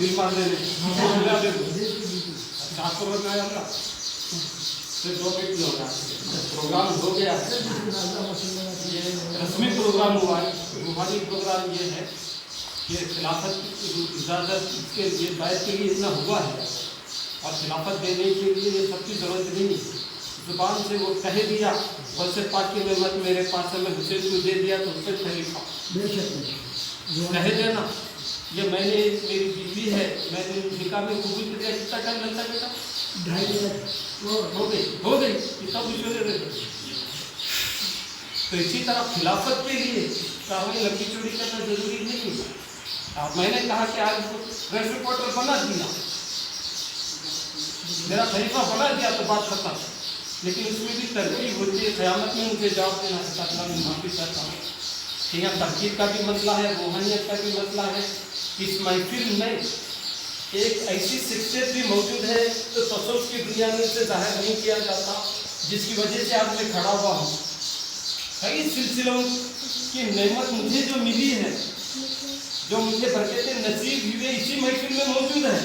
Bill मार दे programme हो गया। ये रस्मी प्रोग्राम हुआ है। रूहानी प्रोग्राम ये है कि खिलाफत इजाज़त इसके लिए बैत के लिए इतना हुआ है और खिलाफत देने के लिए ये सब की ज़रूरत नहीं है। ज़ुबान से वो कह दिया वैसे पाक की नेमत मेरे पास है, मैं हुसैन को दे दिया तो हुसैन खलीफा कह देना। ये मैंने मेरी बीवी है, मैंने निकाह में कबूल किया। कितना टाइम लगता है बेटा? 2.5 मिनट हो गई कितना कुछ हो गया। तो इसी तरह खिलाफत के लिए कार्रवाई लंबी चौड़ी करना जरूरी नहीं है। अब मैंने कहा कि आज प्रेस रिपोर्टर बना दिया, मेरा खलीफा बना दिया तो बात खत्म। लेकिन उसमें भी तरकीब होती है। क़यामत में मुझे जवाब देना है, मैं माफ़ी चाहता हूँ कि यहाँ तरकीब का भी मसला है, रूहानियत का भी मसला है। इस महफिल में एक ऐसी शख्सियत भी मौजूद है तो तसव्वुफ़ की दुनिया में इसे ज़ाहिर नहीं किया जाता, जिसकी वजह से आज मैं खड़ा हुआ हूँ। कई सिलसिलों की नेमत मुझे जो मिली है, जो मुझे बरकतें नसीब हुए, इसी महफिल में मौजूद है।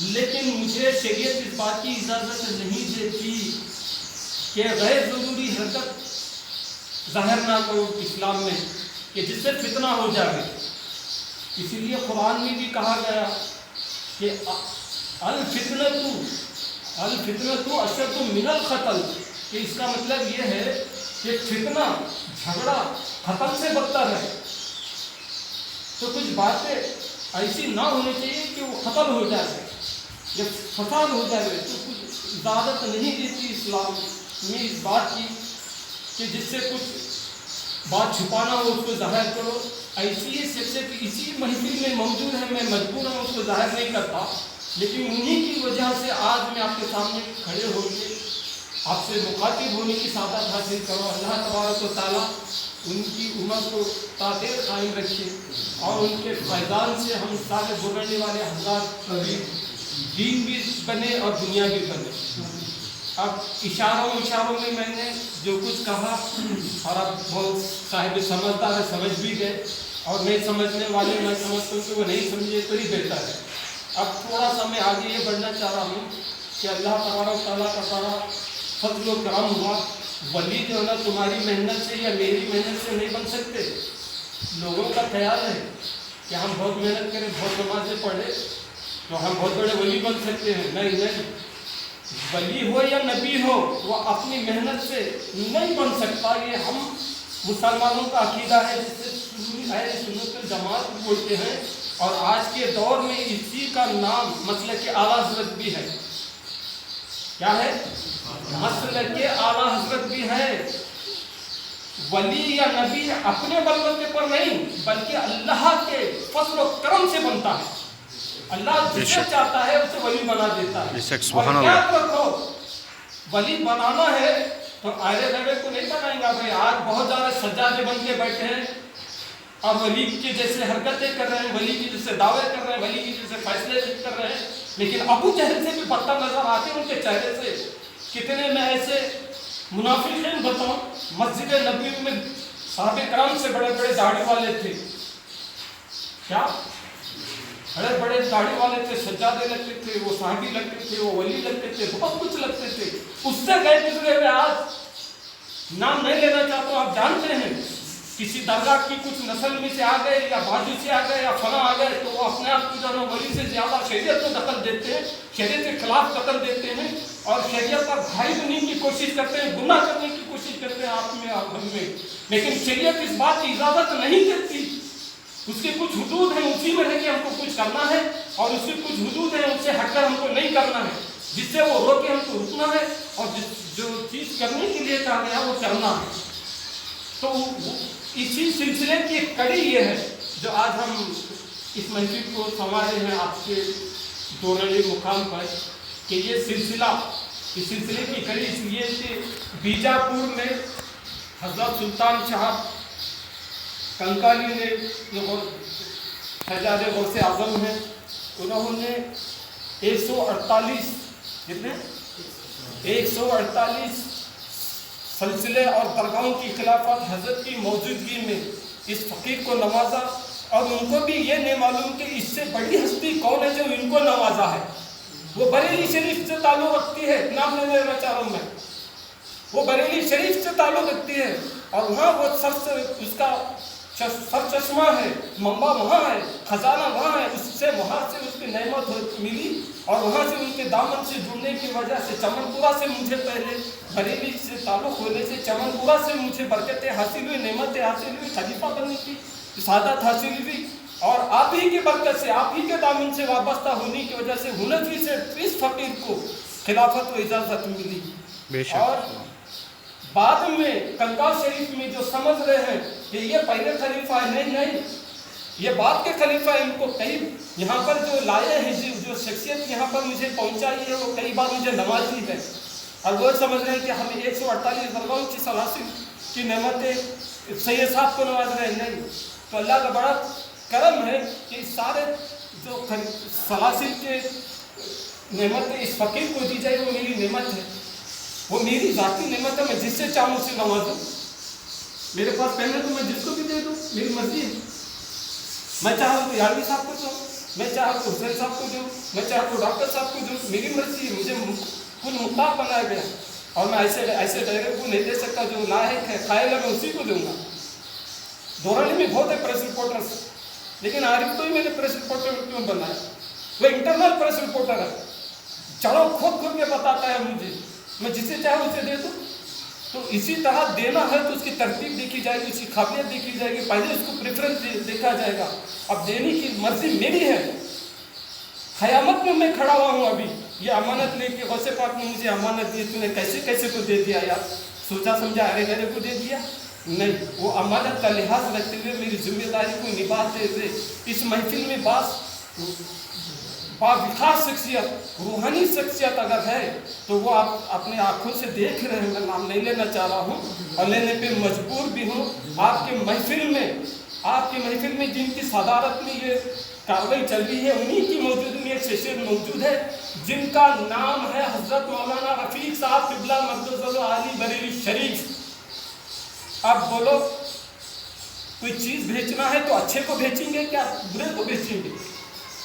लेकिन मुझे शरीयत इस बात की इजाज़त नहीं देती कि गैर ज़रूरी हरकत ज़ाहिर ना करो इस्लाम में कि जिससे फितना हो जाए। इसीलिए कुरान में भी कहा गया कि अल फितनतु अशद्दु मिनल क़त्ल, कि इसका मतलब ये है कि फितना, झगड़ा ख़त्म से बदतर है। तो कुछ बातें ऐसी ना होनी चाहिए कि वो ख़त्म हो जाए, जब फसाद हो जाए। तो कुछ इजाज़त नहीं देती इस्लाम में इस बात की कि जिससे कुछ बात छुपाना हो उसको ज़ाहिर करो। ऐसी शख्सियत इसी महफिल में मौजूद है, मैं मजबूर हूँ उसको ज़ाहिर नहीं करता। लेकिन उन्हीं की वजह से आज मैं आपके सामने खड़े होकर आपसे मुखातिब होने की सादत हासिल करो। अल्लाह तबारक व तआला उनकी उम्र को तादेर कायम रखे और उनके फैज़ान से हम सारे बुरने वाले हज़ार दीन भी बने और दुनिया भी बने। अब इशारों में मैंने जो कुछ कहा और अब बहुत साहिब समझदार है, समझ भी गए, और नहीं समझने वाले मैं समझता हूँ कि वो नहीं समझे तो ही बेहतर है। अब थोड़ा सा मैं आगे ये बढ़ना चाह रहा हूँ कि अल्लाह तबारक तआला का बड़ा फज़्ल व करम हुआ। वली जो है ना तुम्हारी मेहनत से या मेरी मेहनत से नहीं बन सकते। लोगों का ख्याल है कि हम बहुत मेहनत करें, बहुत नमाज़ें पढ़े तो हम बहुत बड़े वली बन सकते हैं। नहीं, वली हो या नबी हो वो अपनी मेहनत से नहीं बन सकता। ये हम मुसलमानों का अकीदा है, जिससे सुन्नत जमात बोलते हैं। और आज के दौर में इसी का नाम मसलक आला हज़रत भी है। क्या है? मसलक आला हज़रत भी है। वली या नबी अपने बलबूते पर नहीं बल्कि अल्लाह के फज़्ल व करम से बनता है। अल्लाह जिसे चाहता है उसे वली बना देता है। और क्या करो, वली बनाना है तो आयरे दवे को नहीं बनाएंगे भाई। आज बहुत ज़्यादा सज्जादे बन के बैठे हैं और वली की जैसे हरकतें कर रहे हैं, वली की जैसे दावे कर रहे हैं, वली की जैसे फैसले कर रहे हैं। लेकिन अबू जहल से भी बदतर नजर आते हैं उनके चेहरे से। कितने में ऐसे मुनाफिकीन बताऊं, मस्जिद नबवी में साहबे कराम से बड़े बड़े दाढ़ी वाले थे। क्या बड़े बड़े दाढ़ी वाले थे, सज्जादे लगते थे, वो साहबी लगते थे, वो वली लगते थे, बहुत कुछ लगते थे। उससे गए गुजरे हुए आज नाम नहीं लेना चाहता हूँ। आप जानते हैं किसी दरगाह की कुछ नस्ल में से आ गए या बाजू से आ गए या फला आ गए तो वो अपने आप को जो है वली से ज़्यादा शरीयत को दखल देते हैं, शरीयत के खिलाफ दखल देते हैं और शरीयत पर भाई बनने की कोशिश करते हैं, गुनाह करने की कोशिश करते हैं आप में और हम में। लेकिन शरीयत इस बात की इजाज़त नहीं देती। उसके कुछ हुदूद हैं, उसी में है कि हमको कुछ करना है और उसके कुछ हुदूद हैं उससे हटकर हमको नहीं करना है। जिससे वो रोके हमको रुकना है और जो चीज़ करने के लिए कहा गया वो करना है। तो इसी सिलसिले की एक कड़ी ये है जो आज हम इस महफिल को संवारे हैं आपके दौरानी मुकाम पर कि ये सिलसिला, इस सिलसिले की कड़ी इसलिए कि बीजापुर में हज़रत सुल्तान शाह कंकाली ने जो शहजादे गौस आजम हैं, उन्होंने 148 कितने 148 सिलसिले और दरगाहों की खिलाफत हजरत की मौजूदगी में इस फ़कीर को नवाजा, और उनको भी ये नहीं मालूम कि इससे बड़ी हस्ती कौन है जो इनको नवाजा है। वो बरेली शरीफ से ताल्लुक़ रखती है, नाम लेने देना चाह रहा हूँ मैं, वो बरेली शरीफ से ताल्लुक़ रखती है, और वहाँ वो सबसे उसका सर चश्मा है, मंबा वहाँ है, खजाना वहाँ है, उससे वहाँ से उसकी नेमत मिली, और वहाँ से उनके दामन से जुड़ने की वजह से चमनपुरा से मुझे पहले बरेली से ताल्लुक़ होने से चमनपुरा से मुझे बरकतें हासिल हुई, नेमतें हासिल हुई, खलीफा बनने की सादत हासिल हुई, और आप ही की बरकत से, आप ही के दामन से वाबस्ता होने की वजह से हुनफी से इस फ़कीर को खिलाफत व इजाज़त मिली। और बाद में कंकाल शरीफ में जो समझ रहे हैं कि ये पहले खलीफा है, नहीं, ये बाद के खलीफा है, इनको कई यहाँ पर जो लाए हैं, जो शख्सियत यहाँ पर मुझे पहुँचाई है, वो कई बार मुझे नवाजी है, और वो समझ रहे हैं कि हमें 148 दरगाहों की सलासिल की नेमतें सैयद साहब को नवाज रहे हैं। नहीं, तो अल्लाह का बड़ा करम है कि सारे जो सलासिल के नेमतें इस फ़कीर को दी जाए, वो मेरी नेमत है, वो मेरी ज़ाती नेमत है। मैं जिससे चाहूँ उससे नवाजूँ, मेरे पास पहले तो मैं जिसको भी दे दूँ, मेरी मर्जी है। मैं चाहूँ तो यादवी साहब को दूँ, मैं चाहूँ तो हुसैन साहब को दूँ, मैं चाहूँ तो डॉक्टर साहब को दूँ, मेरी मर्जी है। मुझे कुल मुख्तार बनाया गया, और मैं ऐसे डायरेक्ट को नहीं दे सकता, जो लायक है खाएगा मैं उसी को दूँगा। दौरानी में बहुत है प्रेस रिपोर्टर्स, लेकिन आरिफ को ही मैंने प्रेस रिपोर्टर क्यों बनाया? वो इंटरनल प्रेस रिपोर्टर है, चलो खुद के बताता है मुझे, मैं जिसे चाहे उसे दे दूँ। तो इसी तरह देना है तो उसकी तरतीब देखी जाएगी, उसकी काबिलियत देखी जाएगी, पहले उसको प्रेफरेंस देखा जाएगा। अब देने की मर्जी मेरी है। क़यामत में मैं खड़ा हुआ हूँ, अभी ये अमानत लेके गौसे पाक ने मुझे अमानत दी, तूने कैसे कैसे को दे दिया यार, सोचा समझा अरे गरे को दे दिया? नहीं, वो अमानत का लिहाज रखते हुए मेरी जिम्मेदारी को निभाते हुए इस महफिल में बाविकार शख्सियत, रूहानी शख्सियत अगर है तो वो आप अपने आँखों से देख रहे हैं। मैं नाम नहीं लेना चाह रहा हूँ और लेने पे मजबूर भी हूँ। आपके महफिल में जिनकी सदारत में ये कार्रवाई चल रही है, उन्हीं की मौजूदगी में एक शख्सियत मौजूद है जिनका नाम है हज़रत मौलाना रफ़ीक साहब क़िबला मक़दस आली बरेली शरीफ। अब बोलो, कोई चीज़ बेचना है तो अच्छे को बेचेंगे क्या बुरे को बेचेंगे?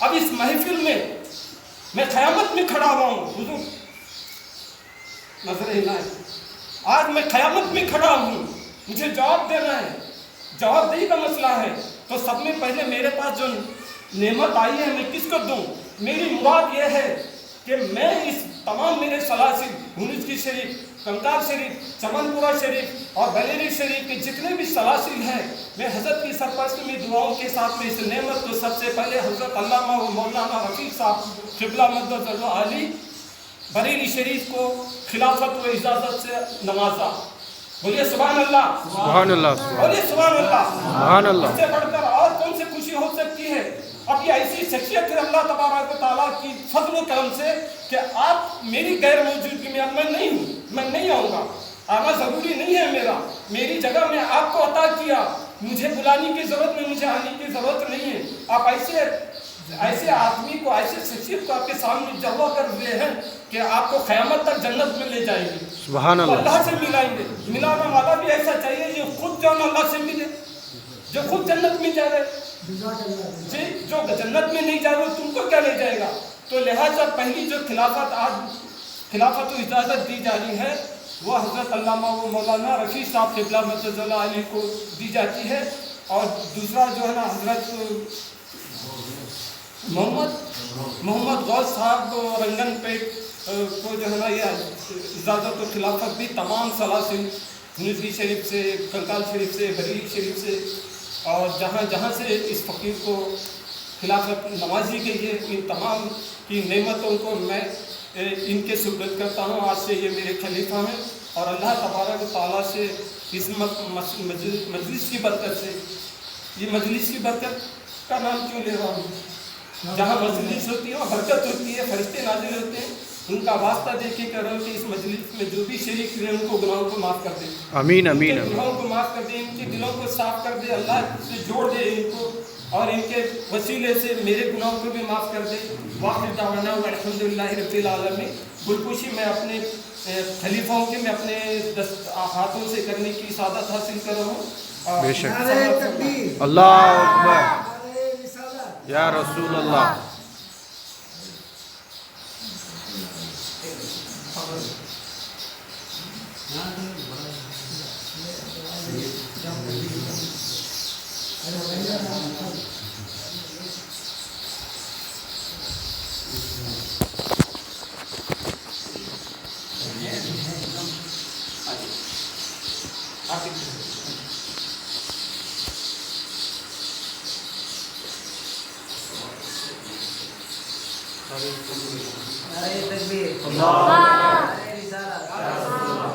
अब इस महफिल में मैं क़यामत में खड़ा हुआ हूँ, हुज़ूर नजर इनायत, आज मैं क़यामत में खड़ा हूँ, मुझे जवाब देना है, जवाबदेही का मसला है। तो सब में पहले मेरे पास जो नेमत आई है मैं किसको दूँ? मेरी मुराद यह है कि मैं इस तमाम मेरे सलासिल हुनफी शरीफ, कंकाल शरीफ, चमनपुरा शरीफ और बरेली शरीफ के जितने भी सलासिल हैं, मैं हज़रत की सरपरस्ती में दुआओं के साथ में इस नेमत को सबसे पहले हज़रत अल्लामा व मौलाना रफ़ीक साहब क़िबला मक़दस आली बरेली शरीफ को खिलाफत व इजाज़त से नवाजा। बोलिए सुभान अल्लाह, सुभान अल्लाह, बोलिए सुभान अल्लाह, सुभान अल्लाह। इससे बढ़कर और कौन सी खुशी हो सकती है? अब ये ऐसी शख्सियत है अल्लाह तबारक व तआला की फज़ल व करम से कि आप मेरी गैर मौजूदगी में, अब मैं नहीं हूँ, मैं नहीं आऊँगा, आना ज़रूरी नहीं है मेरी जगह में आपको अता किया, मुझे बुलाने की ज़रूरत नहीं, मुझे आने की ज़रूरत नहीं है। आप ऐसे आदमी को, ऐसे शख्सियत को आपके सामने जलवा कर दिए हैं कि आपको क़यामत तक जन्नत में ले जाएंगे, सुभान अल्लाह। अल्लाह से मिलाएंगे। मिलाने वाला भी ऐसा चाहिए जो खुद जो अल्लाह से मिले, जो खुद जन्नत में जा रहे जी, जो जन्नत में नहीं जा रहे तुमको क्या ले जाएगा? तो लिहाजा पहली जो खिलाफत व इजाज़त दी जा रही है वो हज़रत अल्लामा व मौलाना रफ़ीक साहब क़िबला मक़दस आली को दी जाती है। और दूसरा जो है ना हज़रत मोहम्मद गौस साहब रंगनपेट को जो है ना ये इजाज़त व खिलाफत भी तमाम सलासिल हुनफी शरीफ से, कंकाल शरीफ से, बरेली शरीफ से और जहाँ से इस फ़कीर को खिलाफत नवाजी गई है, इन तमाम की नेमतों को मैं इनके सुपुर्द करता हूँ। आज से ये मेरे खलीफा हैं और अल्लाह तबारक व तआला से इस मजलिस की बरकत से, ये मजलिस की बरकत का नाम क्यों ले रहा हूँ? जहाँ मजलिस होती है वहाँ बरकत होती है, फरिश्ते नाज़िल होते हैं, उनका वास्ता दे के कह रहा हूँ कि इस मजलिस में जो भी शरीक हुए उनको गुनाहों को माफ़ कर दे, आमीन आमीन इनके गुनाहों को माफ़ कर दे, इनके दिलों को साफ कर दे, अल्लाह से जोड़ दे इनको, और इनके वसीले से मेरे गुनाहों को भी माफ़ कर दे। वाखिर दावाना व अल्हम्दुलिल्लाहि रब्बिल आलमीन। गुलकुशी मैं अपने खलीफाओं के मैं अपने हाथों से करने की सादत हासिल कर रहा हूँ। बेशक। अल्लाह अकबर या रसूल अल्लाह। नारे तकबीर, नारे रिसालत। अल्लाह